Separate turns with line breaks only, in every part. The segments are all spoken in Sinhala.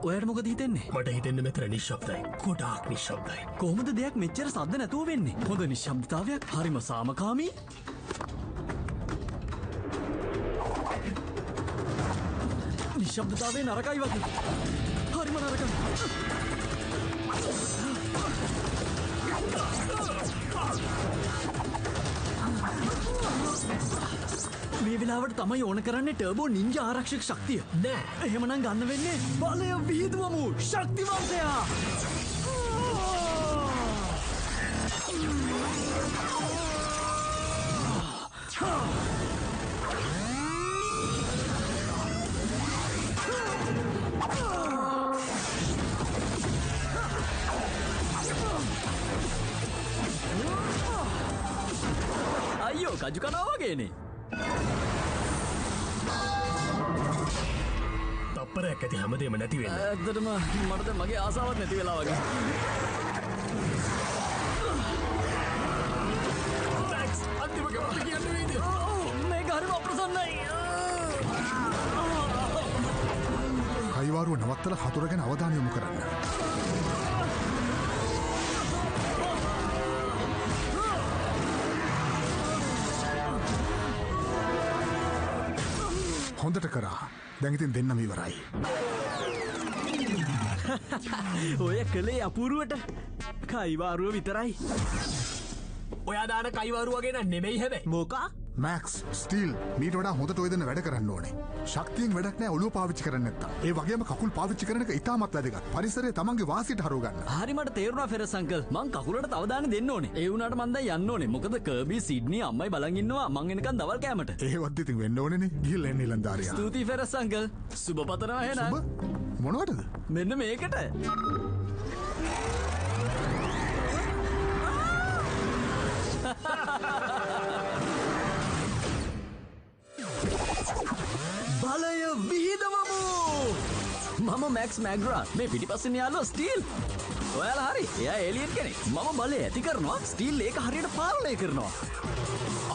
ඔයාට මොකද හිතෙන්නේ?
මට හිතෙන්නේ මෙතන නිශ්ශබ්දයි. ගොඩාක් නිශ්ශබ්දයි.
කොහොමද දෙයක් මෙච්චර සද්ද නැතුව වෙන්නේ? හොඳ නිශ්ශබ්දතාවයක්, හරිම සාමකාමී. නිශ්ශබ්දතාවය නරකයි වගේ. හරිම නරකයි. මේ වෙලාවට තමයි ඕන කරන්නේ ටර්බෝ නින්ජා ආරක්ෂක ශක්තිය.
නෑ.
එහෙමනම් ගන්න වෙන්නේ බලය විහිදුවමු ශක්තිවන්තයා. අයියෝ කජු කනවා වගේනේ.
තප්පරයක් ඇති හැමදේම නැති වෙන්න.
ඇත්තටම මට දැන් මගේ ආසාවක් නැති වෙලා වගේ.
ටැක්ස් අන්තිම කවුද කියන්නේ වේද?
මේක හරිම අප්‍රසන්නයි.
කයිවාරුව නවත්තලා හතුර ගැන අවධානය යොමු කරන්න. හොඳට කරා. දැන් ඉතින් දෙන්නම ඉවරයි.
ඔය කලේ අපූරුවට කයිවාරුව විතරයි.
ඔයා දාන කයිවාරු වගේ නම් නෙමෙයි හැබැයි.
මොකා?
මැක්ස් ස්ටීල් මීට වඩා හොඳට ඔය දෙන්න වැඩ කරන්න ඕනේ. ශක්තියෙන් වැඩක් නෑ ඔළුව පාවිච්චි කරන්න නැත්තම්. ඒ වගේම කකුල් පාවිච්චි කරන එක ඉතාමත් වැදගත්. පරිසරය තමන්ගේ වාසියට හරව ගන්න.
හරි මට තේරුණා ෆෙරස් අංකල්. මං කකුලට තව දාන්න දෙන්න ඕනේ. ඒ වුණාට මං දැන් යන්න ඕනේ. මොකද කර්බි සිඩ්නි අම්මයි බලන් ඉන්නවා මං එනකන් දවල් කෑමට.
ඒවත් ඉතින් වෙන්න ඕනේනේ. ගිහිල්ලා එන්න ඉලන්දාරියා.
ස්තුතියි ෆෙරස් අංකල්. සුබ පතනවා එහෙනම්.
මොනවටද?
මෙන්න මේකට. බලය විහිදවමු! මම මැක්ස් මැග්‍රා මේ පිටිපස්සෙන් යාළුවා ස්ටීල්. ඔයාලා හරි. එයා ඒලියන් කෙනෙක්. මම බලය ඇති කරනවා ස්ටීල් ඒක හරියට පාලනය කරනවා.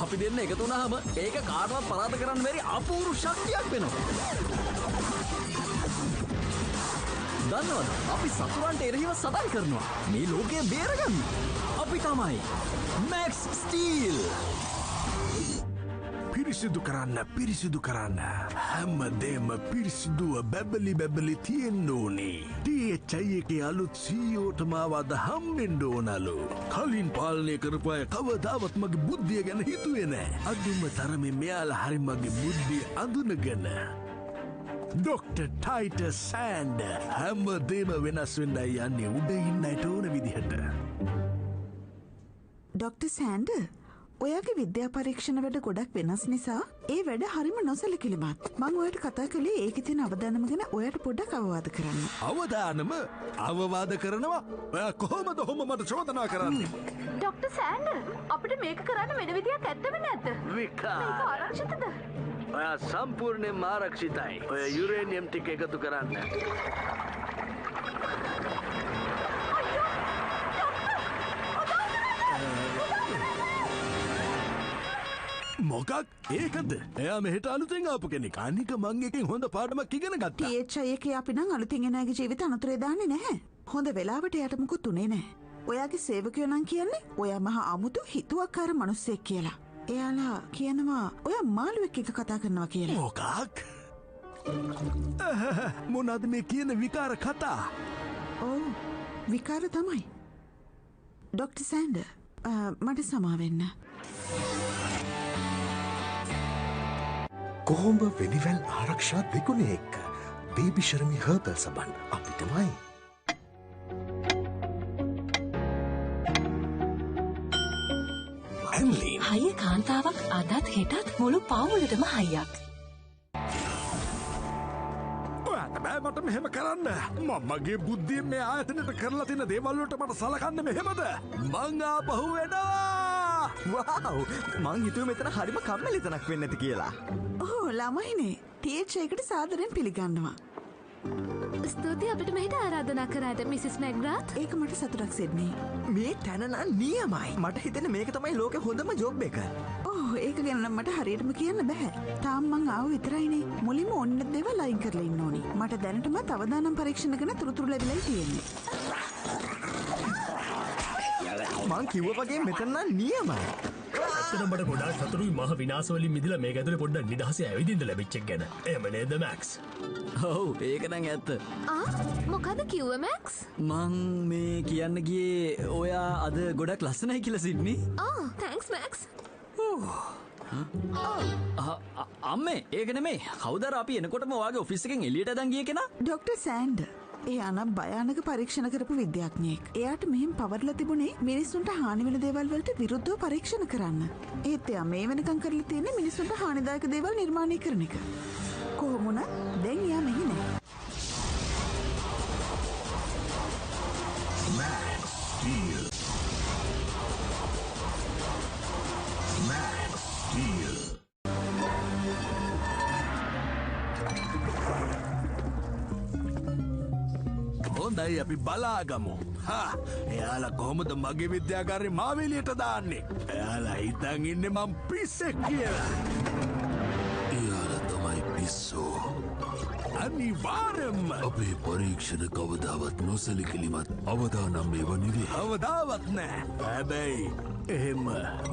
අපි දෙන්න එකතු වුණාම ඒක කාටවත් පරාද කරන්න බැරි අපූර්ව ශක්තියක් වෙනවා. දන්නවද? අපි සතුරන්ට එරෙහිව සටන් කරනවා. මේ ලෝකය බේරගන්න. අපි තමයි මැක්ස් ස්ටීල්.
පිරිසිදු කරන්න හැමදේම පිරිසිදුව බැබලි තියෙන්න ඕනේ. THI එකේ අලුත් සීෝටමාවද හම්බෙන්න ඕනලු. කලින් පාලනය කරපු අය කවදාවත් මගේ බුද්ධිය ගැන හිතුවේ නෑ. අදුම තරමේ මෙයාලා හරි මගේ බුද්ධිය අඳුනගෙන ඩොක්ටර් ටයිටර් සෑන්ඩ් හැමදේම වෙනස් වෙන්නයි යන්නේ උඩ ඉන්න අයට ඕන විදිහට.
ඩොක්ටර් සෑන්ඩ් ඔයාගේ විද්‍යා පරීක්ෂණ වැඩ ගොඩක් වෙනස් නිසා ඒ වැඩ හරිම නොසැලකිලිමත්. මං ඔයාට කතා කළේ ඒකේ තියෙන අවදානම ගැන ඔයාට පොඩ්ඩක් අවවාද කරන්න.
අවදානම අවවාද කරනවා? ඔයා කොහොමද මට චෝදනා කරන්නේ?
ඩොක්ටර් සෑන්ඩ් අපිට මේක කරන්න වෙන විදියක් ඇත්තම නැද්ද?
විකා.
මේක ආරක්ෂිතද?
ඔයා සම්පූර්ණයෙන්ම ආරක්ෂිතයි. ඔය යුරේනියම් ටික එකතු කරන්න. මොකක් ඒකද? එයා මෙහෙට අලුතෙන් ආපු කෙනෙක්. අනික මං එකෙන් හොඳ පාඩමක් ඉගෙන ගත්තා.
THI එකේ අපි නම් අලුතෙන් එන අයගේ ජීවිත අනතුරේ දාන්නේ නැහැ. හොඳ වෙලාවට යට මුකුත් උනේ නැහැ. ඔයාගේ සේවකයෝ නම් කියන්නේ ඔයා මහා අමුතු හිතුවක්කාර මිනිස්සෙක් කියලා. එයාලා කියනවා ඔයා මාළුවෙක් එක්ක කතා කරනවා කියලා.
මොකක්? මොනවද මේ කියන විකාර කතා?
ඔව් විකාර තමයි. ඩොක්ටර් සෑන්ඩ් මට සමා වෙන්න.
කොහොඹ වෙනිවැල් ආරක්ෂා දෙගුණේ එක්ක බේබි ශර්මි හර්බල් සබන් අපිටමයි.
ඇන්ලින්
හයිය කාන්තාවක් අදත් හෙටත් මුළු පවුලටම හයියක්.
ඔයාට බෑ මට මෙහෙම කරන්න. මගේ බුද්ධියෙන් මේ ආයතනයට කරලා තියෙන දේවල් වලට මට සලකන්න මෙහෙමද? මං ආපහු එනවා.
වව් මං හිතුවේ මෙතන හරිම කම්මැලි තැනක් වෙන්න ඇති කියලා.
ඕ ළමයිනේ THI එකට සාදරයෙන් පිළිගන්නවා.
ස්තුතියි අපිට මෙහෙට ආරාධනා කරාට මිසිස් මැග්‍රාත්.
ඒක මට සතුටක් සිඩ්නි.
මේ තැන නම් නියමයි. මට හිතෙන්නේ මේක තමයි ලෝකේ හොඳම ජොබ් එක.
ඔව් ඒක ගැන නම් මට හරියටම කියන්න බෑ. තාම මං ආව විතරයිනේ. මුලින්ම ඔන්න දේවල් අයින් කරලා ඉන්න ඕනි. මට දැනටම අවදානම් පරීක්ෂණ ගැන තොරතුරු ලැබිලා තියෙන්නේ.
මං කිව්ව වගේ මෙතන නම් නියමයි.
ඇත්තටම මට ගොඩාක් සතුටුයි මහ විනාශ වලින් මිදලා මේක ඇතුලේ පොඩ්ඩක් නිදහසේ ඇවිදින්න ලැබිච්ච එක ගැන. එහෙම නේද මැක්ස්?
ඔව් ඒක නම් ඇත්ත.
මොකද කිව්වේ මැක්ස්?
මං මේ කියන්න ගියේ ඔයා අද ගොඩක් ලස්සනයි කියලා සිඩ්නි.
Thanks Max.
අම්මේ ඒක නෙමෙයි. කවුද අපි එනකොටම ඔයාගේ ඔෆිස් එකෙන් එළියට ඇදන් ගියේ කෙනා?
Doctor sand. එයා නම් භයානක පරීක්ෂණ කරපු විද්‍යාඥයෙක්. එයාට මෙහෙම පවර්ලා තිබුණේ මිනිස්සුන්ට හානි වෙන දේවල් වලට විරුද්ධව පරීක්ෂණ කරන්න. ඒත් එයා මේ වෙනකන් කරලා තියෙන්නේ මිනිස්සුන්ට හානිදායක දේවල් නිර්මාණය කරන එක. කොහොම වුණත් දැන් එයා මෙහි නෑ.
හොඳයි අපි බලාගමු. එයාලා කොහොමද මගේ විද්‍යාගාරේ මාවෙලියට දාන්නේ? එයාලා හිතන් ඉන්නේ මං පිස්සෙක් කියලා.
එයාලා තමයි පිස්සෝ.
අනිවාර්යෙන්ම
අපේ පරීක්ෂණ කවදාවත් නොසැලකිලිමත් අවදානම් ඒව නෙවේ.
කවදාවත් නෑ. හැබැයි එහෙම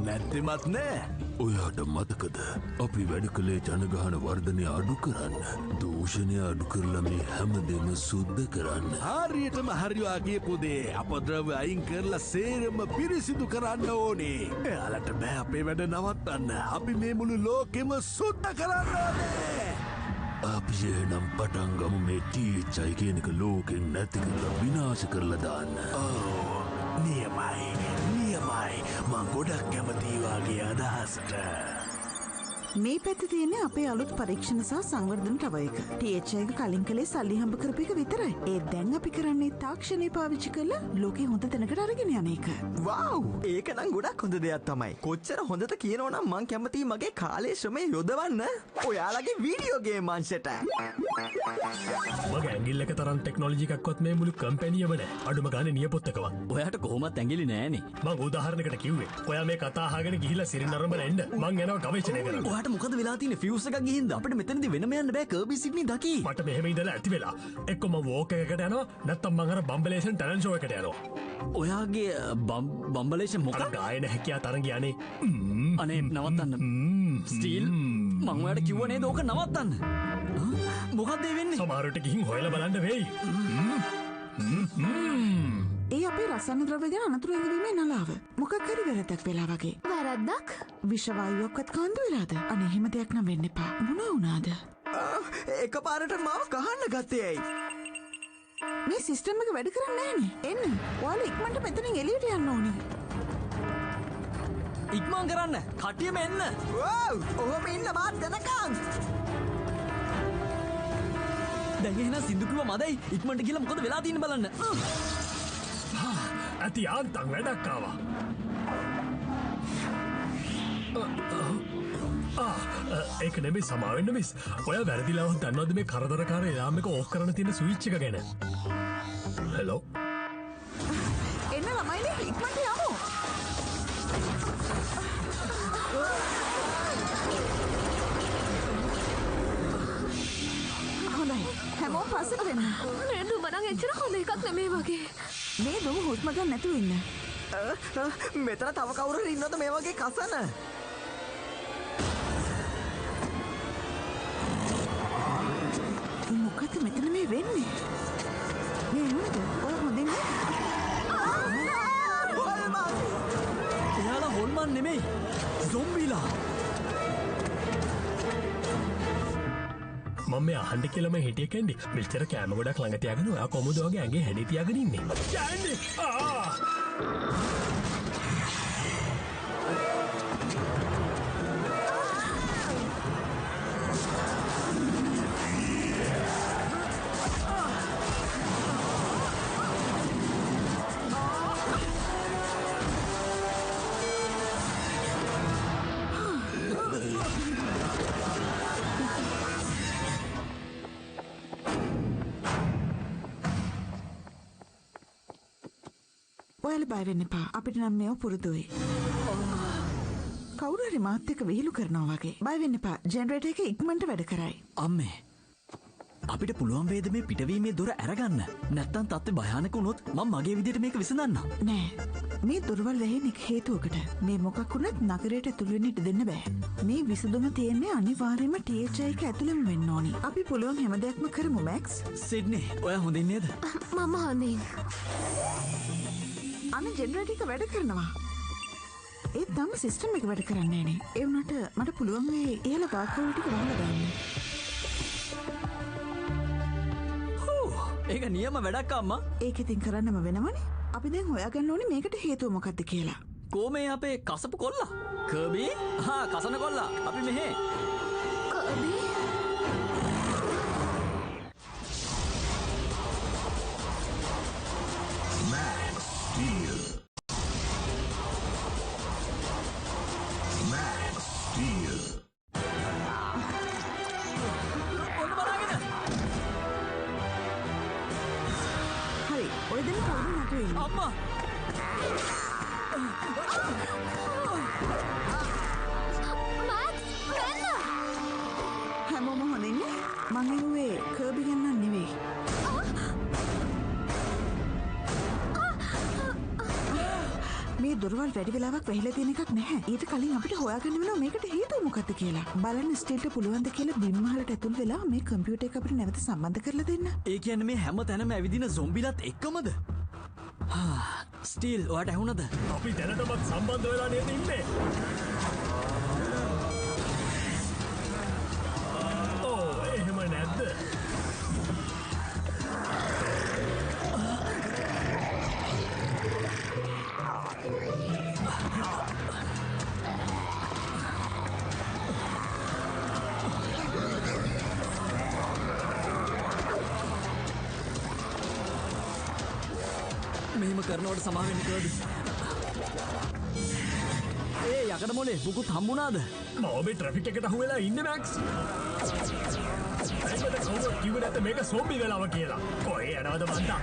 නැත්තිමත් නෑ.
ඔයාට මතකද අපි වැඩ කළේ ජනගහන වර්ධනය අඩු කරන්න, දූෂණය අඩු කරලා මේ හැමදේම සුද්ධ කරන්න.
හරියටම හරිවා කියපු දේ අපද්‍රව්‍ය අයින් කරලා සේරම පිරිසිදු කරන්න ඕනේ. එයාලට බෑ අපේ වැඩ නවත්තන්න. අපි මේ මුළු ලෝකෙම සුද්ධ කරන්න ඕනේ.
අපි එහෙනම් පටන් ගමු මේ THI කියන එක ලෝකෙන් නැති කරලා විනාශ කරලා දාන්න.
නියමයි. මං ගොඩක් කැමතියි වාගේ අදහසට.
මේ පැත්තේ තියෙන්නේ අපේ අලුත් පරීක්ෂණ සහ සංවර්ධන ටවර් එක. THI එක කලින් කලේ සල්ලි හම්බ කරපු එක විතරයි. ඒ දැන් අපි කරන්නේ තාක්ෂණය පාවිච්චි කරලා ලෝකේ හොඳ තැනකට අරගෙන යන එක.
වව්! ඒක නම් ගොඩක් හොඳ දෙයක් තමයි. කොච්චර හොඳද කියනවනම් මං කැමතියි මගේ කාලේ ශ්‍රමය යොදවන්න ඔයාලගේ වීඩියෝ ගේම් අංශයට.
මගේ ඇඟිල්ල එක තරම් ටෙක්නොලොජි එකක්වත් මේ මුළු කම්පැනියම නෑ. අඩුම ගානේ නියපොත්තකවත්.
ඔයාට කොහොමත් ඇඟිලි නෑනේ.
මං උදාහරණයකට කිව්වේ. ඔයා මේ කතා අහගෙන ගිහිල්ලා සිරින් අරඹලා එන්න. මං යනවා ගවේෂණය කරන්න.
ඔයාට මොකද වෙලා තියෙන්නේ? ෆියුස් එකක් ගිහින්ද අපිට මෙතනදී වෙනම යන්න බෑ. කර්බි සිඩ්නි දකි.
මට මෙහෙම ඉඳලා ඇති වෙලා. එක්ක මම වෝක් එකකට යනවා නැත්නම් මං අර බම්බලේෂන් ටැලන්ට් ෂෝ එකට යනවා.
ඔයාගේ බම්බලේෂන් මොකක්ද?
ගායන හැකියා තරග යන්නේ.
අනේ නවත්තන්න. ස්ටීල් මං ඔයාලට කිව්ව නේද ඕක නවත්තන්න. මොකක්ද වෙන්නේ?
සමහරට ගිහින් හොයලා බලන්න වෙයි.
ඒ අපේ රසායන ද්‍රව්‍ය ගැන අනතුරු ඇඟවීමේ නලාව. මොකක් හරි වැරද්දක් වෙලා වගේ.
වැරද්දක්?
විෂ වායුවක්වත් කාන්දු වෙලාද? අනේ එහෙම දෙයක් නම් වෙන්න එපා. මොන වුණාද?
එකපාරට මාව කහන්න ගත්තේ ඇයි?
මේ සිස්ටම් එක වැඩ කරන්නේ නැහනේ. එන්න. ඔයාලා ඉක්මනට මෙතනින් එළියට යන්න ඕනේ.
ඉක්මන් කරන්න. කටියම එන්න. ඔව්! ඔහොම ඉන්න මාත් දැනකන්. දැන් එහෙනම් සින්දු කිව්ව මදයි. ඉක්මනට ගිහලා මොකද වෙලා තියෙන්නේ බලන්න.
ඇති ආන්තම් වැඩක් ආවා. ඒක නෙමෙයි සමාවෙන්න මිස්. ඔය වැරදිලාවත් දන්නවද මේ කරදරකාර එලාම් එක ඕෆ් කරන්න තියෙන ස්විච් එක ගැන? හෙලෝ.
එන්න ළමයිනේ ඉක්මනට යමු. හොඳයි. හැමෝම පස්සට වෙන්න.
නේද මනම් එච්චර හොඳ එකක් නෙමෙයි වගේ.
මේ දුම හුස්ම ගන්න නැතුව ඉන්න.
මෙතන තව කවුරු හරි ඉන්නවද මේ වගේ කසන?
මොකද මෙතන මේ වෙන්නේ? මේ මොකද? ඔය හොඳින්
හොල්මන්! එයාලා හොල්මන් නෙමෙයි. සොම්බිලා.
මම මේ අහන්න කියලාම හිටිය කැන්ඩි. මෙච්චර කෑම ගොඩක් ළඟ තියාගෙන ඔයා කොහොමද වගේ ඇඟේ හැඩේ තියාගෙන ඉන්නේ? කැන්ඩි!
ඔයාලා බය වෙන්න එපා. අපිට නම් මේව පුරුදුයි. කවුරු හරි මාත් එක්ක විහිළු කරනවා වගේ. බය වෙන්න එපා. ජෙනරේටර් එක ඉක්මනට වැඩ කරයි.
අම්මේ අපිට පුළුවන් වේද මේ පිටවීමේ දොර අරගන්න? නැත්තම් තත්ත්වය භයානක වුණොත් මම මගේ විදිහට මේක විසඳන්නම්.
නෑ. මේ දුර්වල වෙහෙන එක හේතුවකට. මේ මොකක් වුණත් නගරයට ඇතුළු වෙන්න ඉඩ දෙන්න බෑ. මේ විසඳුම තියෙන්නේ අනිවාර්යයෙන්ම THI එක ඇතුළෙම වෙන්න ඕනි. අපි පුළුවන් හැම දෙයක්ම කරමු මැක්ස්.
සිඩ්නි ඔයා හොඳින් නේද?
මම හොඳින්.
අනේ ජෙනරේටර් එක වැඩ කරනවා. ඒ තම සිස්ටම් එක වැඩ කරන්නේ නෑනේ. ඒ වුණාට මට පුළුවන් මේ ඉහළ වාක්‍යවල ටික වහලා දාන්න.
ඒක නියම වැඩක් අම්මා.
ඒක ඉතින් කරන්නම වෙනවනේ. අපි දැන් හොයාගන්න ඕනේ මේකට හේතුව මොකක්ද කියලා.
කොහේ අපේ කසපු කොල්ලා? කර්බි? කසන කොල්ලා. අපි මෙහෙ.
කර්බි?
Max Steel. Max Steel.
හරි. ඔය දෙන්න පොඩි නටු වෙන්න.
අම්මා
හැමෝම හොඳින්නේ? මං එන්නේ කර්බි ගන්නන් නෙවෙයි. මේ දොරවල් වැඩි වෙලාවක් වැහිලා තියෙන එකක් නැහැ. ඊට කලින් අපිට හොයාගන්න වෙනවා මේකට හේතුව මොකක්ද කියලා. බලන්න ස්ටිල්ට පුළුවන්ද කියලා බිම්මහලට ඇතුල් වෙලා මේ කම්පියුටර් එක අපිට නැවත සම්බන්ධ කරලා දෙන්න.
ඒ කියන්නේ මේ හැම තැනම ඇවිදින සොම්බිලත් එක්කමද? ස්ටිල් ඔයාට ඇහුණද?
අපි දැනටමත් සම්බන්ධ වෙලා නේද ඉන්නේ? ඕ එහෙම නැද්ද?
මෙහෙම කරනවට සමා වෙන්න කර්බි. ඒ යකඩ මොලේ මුකුත් හම්බුණාද?
මම මේ ට්‍රැෆික් එකට අහු වෙලා ඉන්නේ මැක්ස්. ඇයිද කවුරුත් කිව්වේ නැත්නම් මේක සෝම්බි වෙලාව කියලා. කොහේ යනවද මන්දා?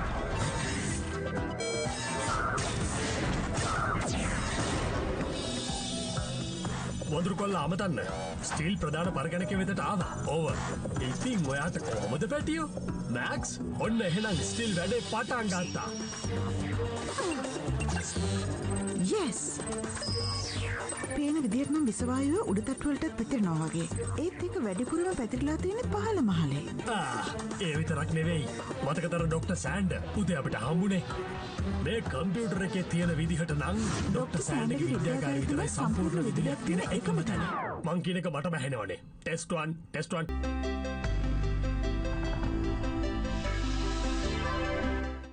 වඳුරු කොල්ලා අමතන්න. ස්ටිල් ප්‍රධාන පරගණක වෙතට ආවා. ඕවර්. ඉතින් ඔයාට කොහොමද පැටියෝ? මැක්ස් ඔන්න එහෙනම් ස්ටිල් වැඩේ පටන් ගත්තා.
yes. පේන විදිහට නම් විසවායුව උඩ තට්ටුවලටත් පැතිරෙනවා වගේ. ඒත් ඒක වැඩිපුරම පැතිරලා තියෙන්නේ පහළ මහලේ.
ඒ විතරක් නෙවෙයි. මතකතර ඩොක්ටර් සෑන්ඩ් උදේ අපිට හම්බුනේ. මේ කම්පියුටර් එකේ තියෙන විදිහට නම් ඩොක්ටර් සෑන්ඩ්ගේ විද්‍යාගාරය විතරයි සම්පූර්ණ විදිහක් තියෙන එකම තැන. මං කියන එක මට බැහැනවනේ. Test 1 test 1